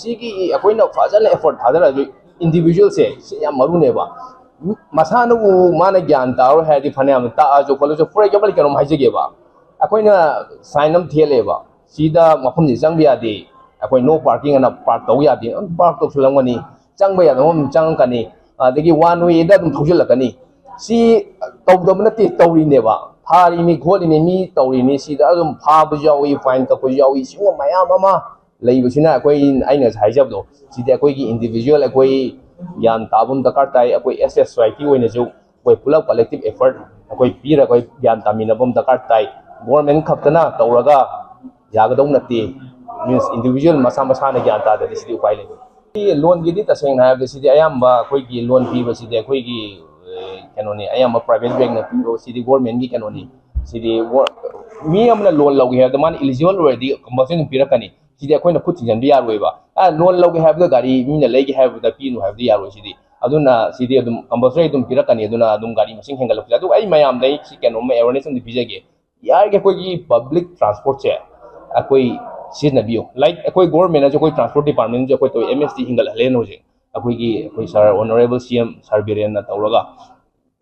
Sigi akoina fazana effort hadara individual se ya maruneba masana u mana gyan ta or hadi phane ta jo kolo jo for example kano haije ba akoina signam theleba sida mafum ni jang bia de akoi no parking ana park to ya de park to sulamani jang ba ya no jang kani adagi one way da dum thujil lakani si tawdam na ti tawri ne ba phari ni kholi ni mi tawri ni sida dum pha bu jawi fine ka bu jawi si ma maya mama leibusina akoi aina haijab do sida akoi gi individual akoi yan tabun dakar tai akoi SSYT oina jo koi pulap collective effort akoi pira koi yan tamina bom dakar tai government khaptana tawraga yagadong nati means individual masa masa na gyan ta da sidi upai le loan gi di taseng na have sidi ayamba koi gi loan pi ba sidi koi gi kanoni ayamba private bank na pi sidi government gi kanoni sidi mi amna loan logi ha the man eligible already compulsion pirakani sidi akoi na khut jan bi yaroi ba loan logi have the gari mi na legi have the pi no have the yaroi sidi aduna sidi adum compulsory adum pirakani aduna adum gari masing hengal pula adu ai mayam dai si kanoma awareness dum bijage यार के कोई public transport से कोई चीज न बियो like कोई government जो कोई ट्रांसपोर्ट डिपार्टमेंट जो कोई तो एमएसटी हिंगल हलेन हो जे कोई sir honourable CM sir Biren न तौरगा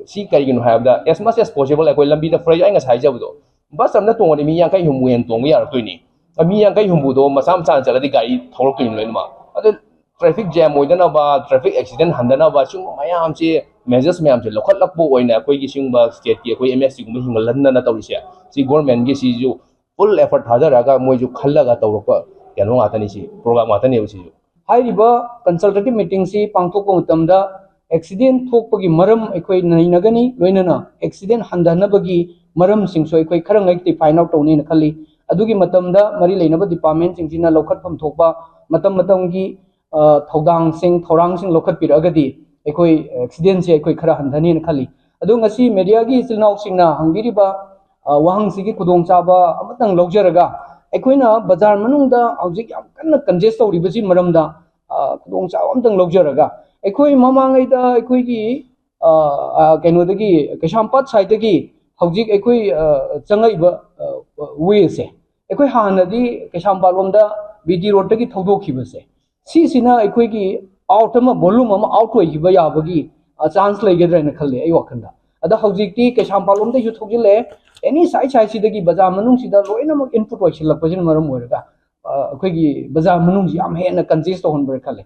सी करिगिनो have the as much as possible कोई लंबी द फ्रेज आइंगा साइजब दो बस हमने तोंग नि मियां kai humbu en tong yar toini miyan kai humbu do masam chan chaladi gari thorok toin loinma adu traffic jam oidana ba traffic accident handana ba chung mayam che measures mayam che lokhat lakbo oina koi gi sing ba state ki koi MSC gum hingal lanna na tawrisia si government gi si ju full effort hadaraga moi ju khallaga tawrokpa keno atani si program atani usi ju हाइरिबा consultative meeting सी पांगथोकपा मतमदा accident थोकपगी मरम एखोय नैनगनी लोइनना accident हंदनबगी मरम सिंगसो एखोय खरंगैति find out तौनी न खल्ली अदुगी मतमदा मरी लेनबा डिपार्टमेंट सिंगसिना लौखटफम थोकपा मतम मतमगी थौदांग सिंग थौरांग सिंग लौखट पिरगदी एखोय एक्सीडेंट से एखोय खरा हंदनी न खल्ली अदु ngasi media gi silnaw singna hangbiriba wahang sigi khudong chaba amatang lojaraga एकोइना बाजार मनुंगदा हौजिक याम कन्ना कंजेस्ट तौरिबसि मरमदा खुदोंग चाव अमतंग लौजरगा एकोइ ममांगैदा एकोइगी कैनोदगी कैसामपात साइडगी हौजिक एकोइ चंगैबा वेसे एकोइ हानदी कैसामपात लोमदा बीडी रोडगी थौदोखिबसे सिसिना एकोइगी आउट अमा वॉल्यूम अमा आउट होइबा याबगी चांस लेगेद्रायना खल्ले आई वखंदा अदा हौजिकती कैसामपात लोमदा यु थौजिले एनी साइड साइड सिदगी बाजार मनुंग सिदा लोइनमक इनपुट ओइसिलकपसिन मरम ओइरगा अखोइगी बाजार मनुंग याम हेना कंजेस्ट होनबर खले